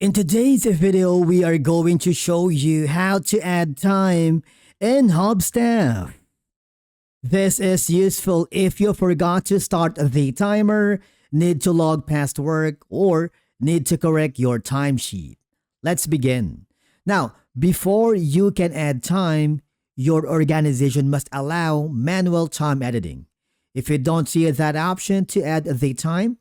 In today's video, we are going to show you how to add time in Hubstaff. This is useful if you forgot to start the timer, need to log past work, or need to correct your timesheet. Let's begin. Now, before you can add time, your organization must allow manual time editing. If you don't see that option to add the time,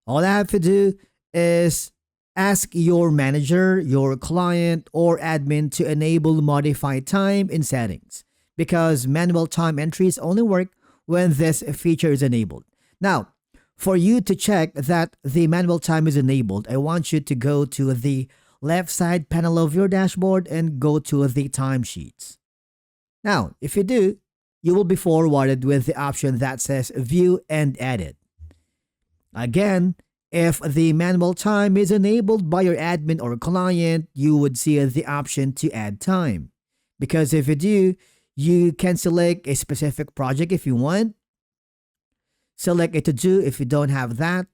all I have to do is ask your manager, your client, or admin to enable modify time in settings because manual time entries only work when this feature is enabled. Now, for you to check that the manual time is enabled, I want you to go to the left side panel of your dashboard and go to the timesheets. Now, if you do, you will be forwarded with the option that says View and Edit. Again, if the manual time is enabled by your admin or client, you would see the option to add time. Because if you do, you can select a specific project if you want, select a to-do if you don't have that,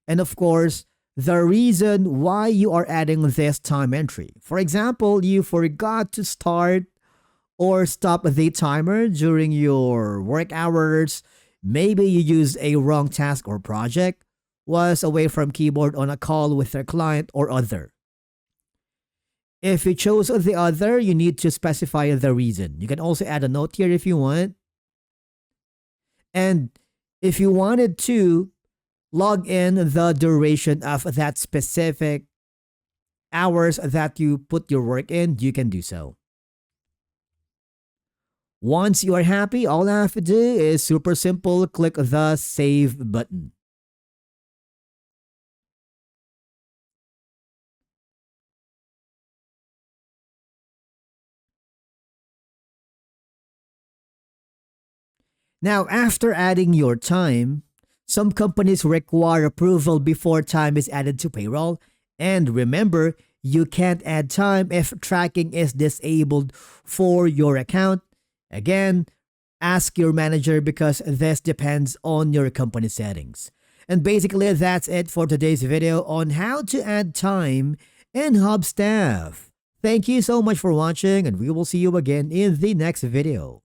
and of course, the reason why you are adding this time entry. For example, you forgot to start or stop the timer during your work hours. Maybe you used a wrong task or project, was away from keyboard on a call with their client or other. If you chose the other, you need to specify the reason. You can also add a note here if you want. And if you wanted to log in the duration of that specific hours that you put your work in, you can do so. Once you are happy, all I have to do is super simple, click the Save button. Now, after adding your time, some companies require approval before time is added to payroll. And remember, you can't add time if tracking is disabled for your account. Again, ask your manager because this depends on your company settings. And basically, that's it for today's video on how to add time in Hubstaff. Thank you so much for watching, and we will see you again in the next video.